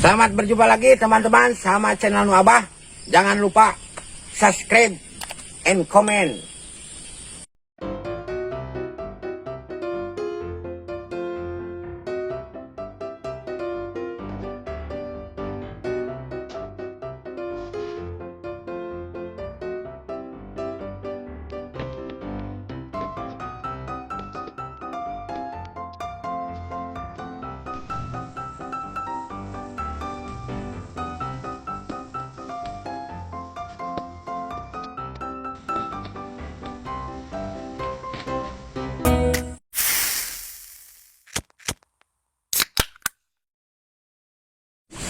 Selamat berjumpa lagi teman-teman sama channel Abah. Jangan lupa subscribe and comment.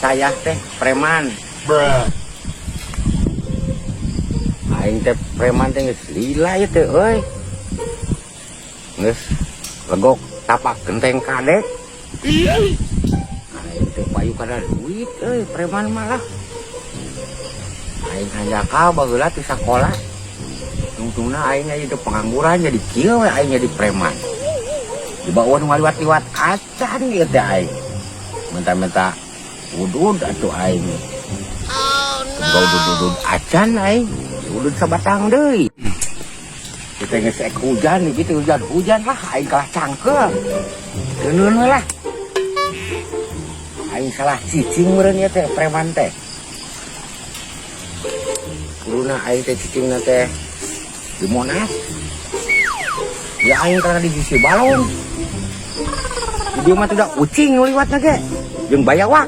Saya teh preman. Aing teh preman teh geus lila ieu teh euy. Geus legok tapak genteng kadek. Aing teh payu kada duit euy preman malah. Aing hanjaka baheula ti sakola. Tungtungna aing aya teh pengangguran jadi kieu we aing jadi preman. Dibawon ngaliwat-liwat acan ieu teh aing. Menta-menta udud atuh aing. Oh no. Udud acan aing. Udud sabatang deui. Kita geus ek hujan gitu, hujan lah aing kalah cangkel. Teuneun we lah. Aing salah cicing meureun ieu teh preman teh. Kuruna aing teh cicingna teh di Monas. Ya aing karena di sisi balong. Dia mah tidak kucing liwatna ge. Jeung bayawak.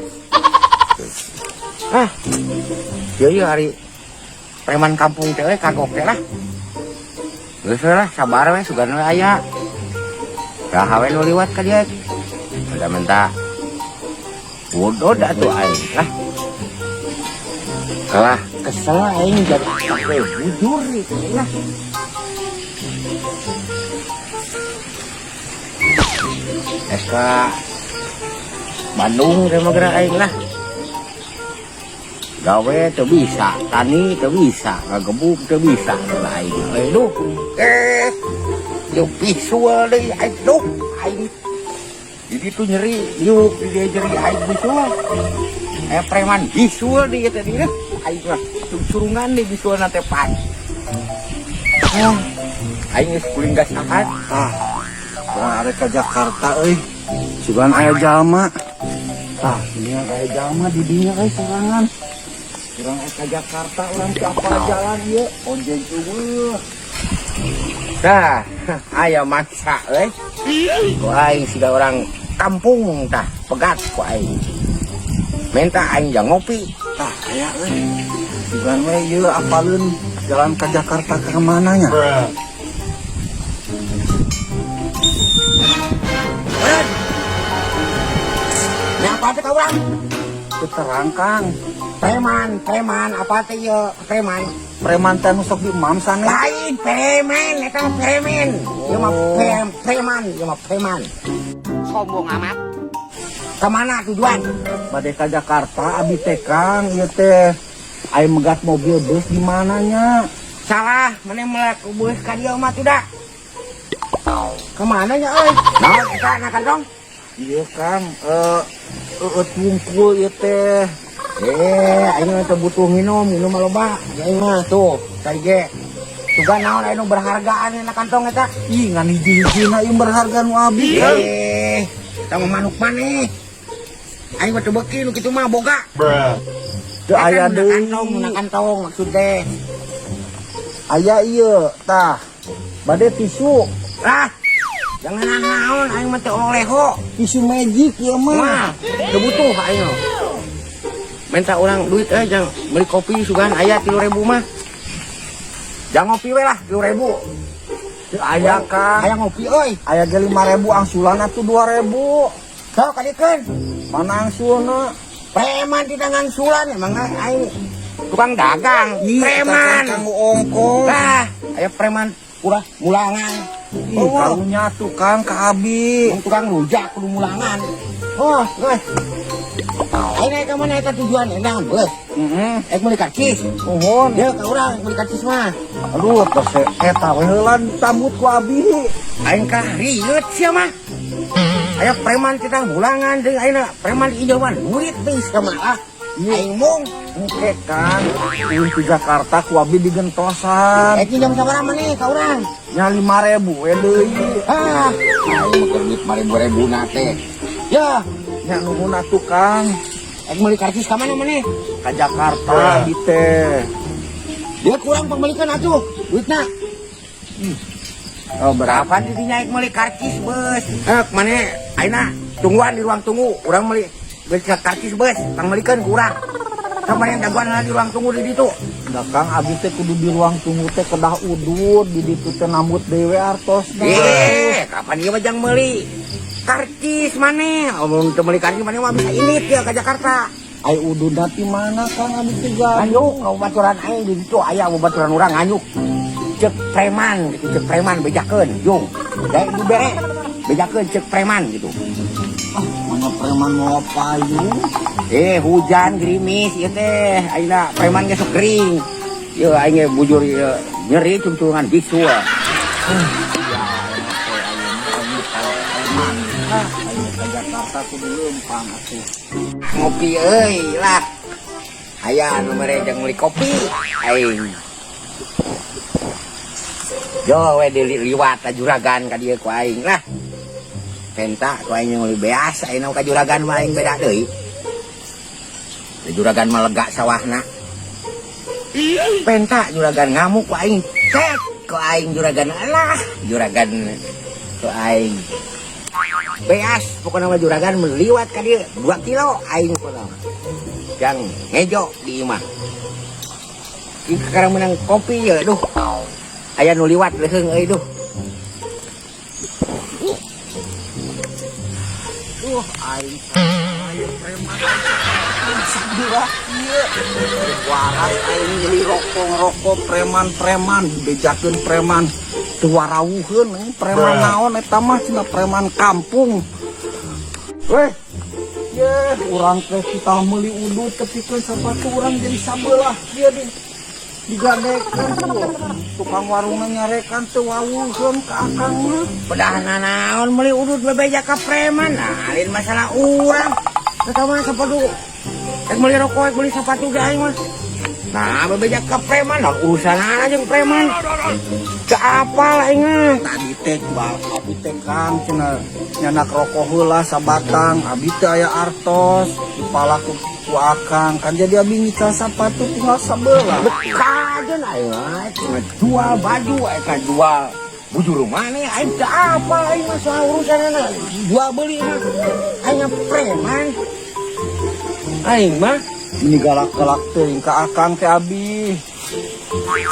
Iya hari preman kampung teh kagok teh lah. Geus lah sabar we sugan we aya. Saha we nu liwat ka dieu. Menta bodod atuh aing lah. Kalah kesel aing jadi sampe bujur ieu lah. Eska Bandung teh mah geura aing lah. Gawe teu bisa, tani teu bisa, ngagebuk teu bisa lain. Aduh, yuk visual deui aing duh, aing. Jadi tuh nyeri, yuk dia nyeri aing visual. Preman visual deui teh dieu. Aing mah surungan deui visualna teh pan. Aing geus kuling gasahan. Kurang ada ke Jakarta euy. Sugan aya jalma. Ini aya jalma di dinya euy sorangan. Kurang ke Jakarta orang siapa jalan ya onjeng eueuh. Tah, aya maksa euy. Ku aing siga orang kampung tah, pegat ku aing. Minta aing jang ngopi. Tah aya euy. Sugan we ieu apaleun jalan ke Jakarta ke mana nya? Nya apa teh ka urang? Terang Kang. Preman apa teh ieu preman? Preman teh nu sok diimam sana. Lain preman, eta preman. Ieu mah preman, ieu mah preman. Sombong amat. Kemana tujuan? Bade ka Jakarta abi teh Kang, ieu teh aya megat mobil bus di mananya? Salah, mana melek bus ka dieu mah tidak. Kemana nya euy? Naon eta na kantong? Iya Kang, wungkul ieu teh. Aing teh butuh minum loba. Ya aing mah tuh, cai ge. Tuga naon anu berhargaan na kantong eta? Ih, ngan hiji-hijina ieu berharga nu abi. Tah manuk maneh. Aing mah teu beuki nu kitu mah boga. Teu aya deui. Na kantong maksud teh. Aya ieu, tah. Bade tisu. Jangan naon aing mah teh oleho. Tisu magic ieu mah. Teu butuh aing. Minta orang duit jang beli kopi sugan aya 3.000 mah. Jang ngopi we lah 3.000. Teu aya Kang. Aya ngopi euy. Aya ge 5.000 angsulan atuh 2.000. Sok kadikeun. Mana angsulna? Preman tidak ngangsulan emang aing tukang dagang. Preman. Kang ongkos. Lah, aya preman urah mulangan. Karunya tuh Kang ka abi. Tukang rujak kudu mulangan. Guys. Aing naik ke mana eta tujuan endang beuh. Ek meuli karcis. Nuhun. Deuk ka urang meuli karcis mah. Aduh, tos eta we heula ditambut ku abi. Aing kah rieuh sia mah. Aya preman kita bulangan jeung ayeuna preman ijoman duit teh samalah. Aing mung Oke kan, di Jakarta ku abi digentosan. pinjam sabaraha maneh ka urang? Nya 5.000 we deui. Ah, aing mah keur duit 5.000 na teh. Ya, Nya nuhun atuh Kang, aing meuli karcis ka mana maneh? ka Jakarta di teh. Dia kurang pembalikan atuh duitna. Oh berapa? Berapa didinya aing meuli karcis beus? Maneh ayeuna tungguan di ruang tunggu, urang meuli beli karcis beus, pangmelikeun ku urang. Sama yang daguan di ruang tunggu di ditu. Da Kang abi teh kudu di ruang tunggu teh kedah udud di ditu teh nambut dewe artos. Kapan ieu mah jang meuli karcis maneh? Omong teu meuli karcis maneh mah bisa init ya ka Jakarta. Ai udud di mana Kang abi teh ga? Nganyuk, baturan aing di ditu aya baturan urang nganyuk. Cek preman gitu, cek preman bejakeun, jung. Daek dibere. Bejakeun cek preman gitu. Ah, mana preman mau payung? Hujan gerimis ieu teh ayeuna preman ge sok kering. Ieu aing ge bujur ieu nyeri cungcungan bisu. Jakarta kudu leumpang atuh. Ngopi euy lah. Aya anu mere jeung meuli kopi aing. Yo we liwat ka juragan ka dieu ku aing lah. Penta ku aing meuli beas ayeuna ka juragan mah aing beda deui. Di juragan mah lega sawahna. Penta juragan ngamuk ku aing. Cek ku aing juragan alah, juragan ku aing. Beas pokoknya mah juragan meliwat ka dieu 2 kilo aing pokona. Jang ngejo di imah. Ieu sekarang menang kopi ya duh. Aya nu liwat leheung euy duh. Aing preman. Sabira ieu. Waras aing jadi rokok preman-preman bejakeun preman. Teu warawuheun preman naon eta mah cenah preman kampung. Weh. Ye, urang teh kita meuli udud tepikeun sapatu urang jadi sabelah dia digadekeun tuh. Tukang warungna nyarekan teu wawuheun ka akangna. Pedahna naon meuli udud bebeja ka preman. Nah, lain masalah urang. Eta mah sapatu. Rek meuli rokok, rek meuli sapatu ge aing mah. Nah, bebeja ka preman, naon urusanana jeung preman. Teu apal aing mah. Tadi teh abi teh Kang cenah nyanak rokok heula sabatang, abi teh aya artos, kepala ku akang kan jadi abi ngicah sapatu tinggal sabelah. Kajen aing mah jual baju eta jual bujur maneh aing teu apal aing mah soal urusanana. Jual beli mah aing preman. Aing mah Ini galak-galak teuing ka akang teh abi.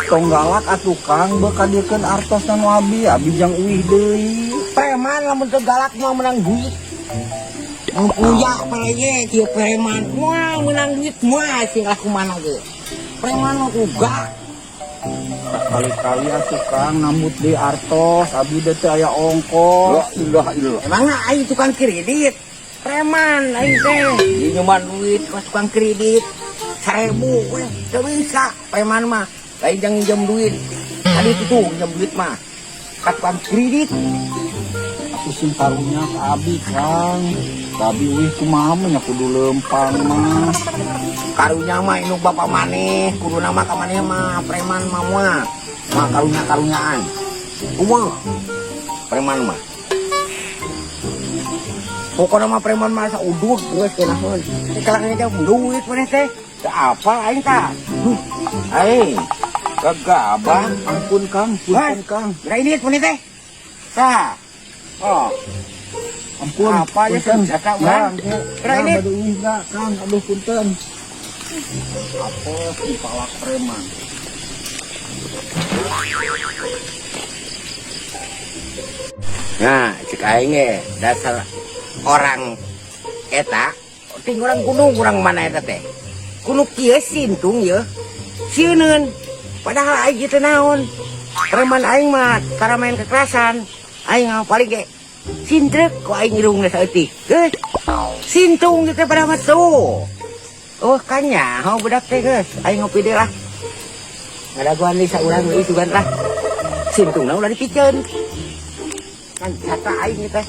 Tong galak atuh Kang bekadiekeun artos nu abi jang uih deui. preman lamun teu galak mah menang duit. Mun puya palege kieu preman moal menang duit moal sing aku mana ge. Preman mah uga. Kali-kali atuh Kang nambut di artos abi teh aya ongkos. Ilah. Emangna aing tukang kredit. Preman aing teh di nyumbang duit ka tukang kredit 1.000 we teu bisa preman mah lain jang nginjem duit tadi itu nginjem duit mah ka tukang kredit. Aku sing karunya ka abi Kang. Abi wih kumaha nya kudu leumpang mah. Karunya mah induk bapak maneh kudu nama ka maneh mah preman mah mah karunyaan kumaha preman mah pokoknya mah preman mah saudud geus teh naon kalau ngejam duit maneh teh teu apal aing tah aing gagabah Ampun Kang, punten Kang. geura ini maneh teh tah oh Ampun. apa aja punten. senjata Ya, urang ya, geura ini baru enggak Kang, aduh punten. Apa si palak preman? nah cek aing ge dasar orang eta ting orang gunung urang mana eta teh kudu kieu sintung ye sieun padahal aing teh naon preman aing mah cara main kekerasan aing mah paling ge sintrek ku aing irungna saeutik geus sintung gitu pada mah tuh oh kanya hau budak teh geus aing ngopi deui lah ngadaguan deui saurang deui sugan lah sintungna udah dipikeun kan kata aing teh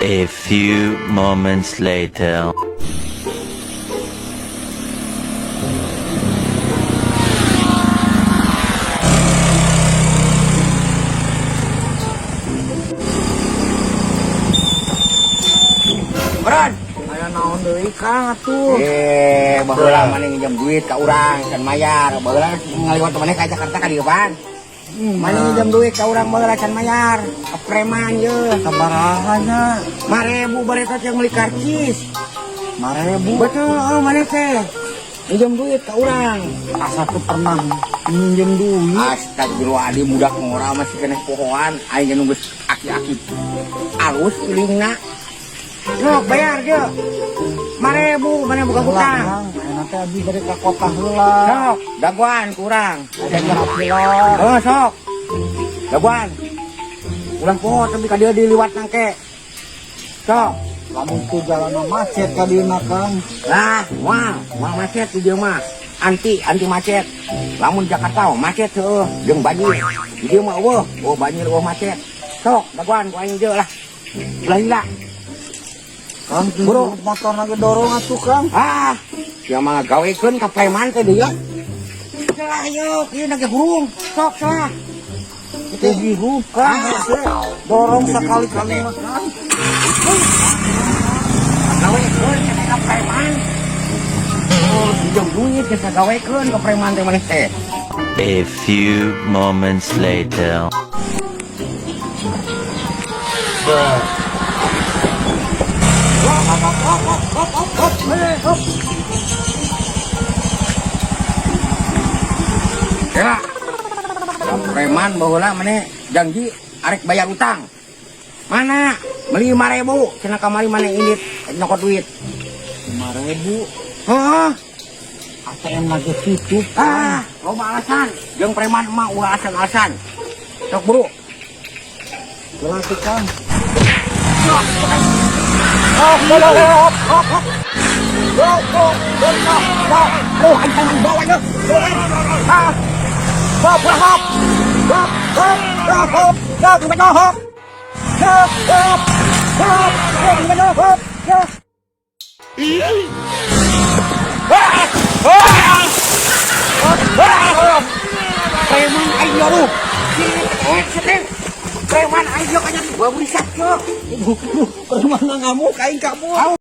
A few moments later. Beran. Aya naon deui Kang atuh? Baheula maneh nginjem duit ka urang can mayar. Baheula ngaliwat maneh ka Jakarta ka dieu pan. Maneh nginjem duit ka urang baheula can mayar. Ka preman ye. Sabarahana? 5.000 bari teh meuli karcis. 5.000. Betul, maneh teh nginjem duit ka urang. Asa teu pernah minjem duit. Astagfirullahaladzim, budak ngora masih kena pohoan. Aing nunggu aki-aki alus ilingna. Sok bayar ge. 5.000 mana buka hutang. Enak teh abi bari ka kota heula. Sok, daguan kurang. Ada gelap-gelap. Oh, sok. Daguan. Ulang poho tapi ka dieu diliwat nangke. Sok. Lamun tu jalan macet ka dina Kang. Lah, moal macet di dieu mah. Anti macet. Lamun Jakarta macet heueuh, jeung banjir. Di dieu mah eueuh banjir macet. Sok, daguan ku aing dieu lah. Ulah hila. Kang Bro. motor lagi dorong atuh Kang. Sia mah gawekeun ka preman teh dieu. Salah ayo, ieu nage hurung. Sok salah. Teh biru Kang. Dorong sekali-kali mah Kang. Gawekeun ka preman. Oh, pinjam duit geus gawekeun ka preman teh maneh teh. A few moments later. Ya. Preman baheula maneh janji arek bayar utang. Mana? Meuli 5.000, cenah kamari maneh indit nyokot duit. 5.000. Heeh. ATM lagi tutup. Loba alasan. Jeung preman mah ulah alasan-alasan. Sok buru. Gelang tuh Kang. Preman ayo lu. Preman ayo kanya gua berisat yo. Preman ngamuk aing kabur.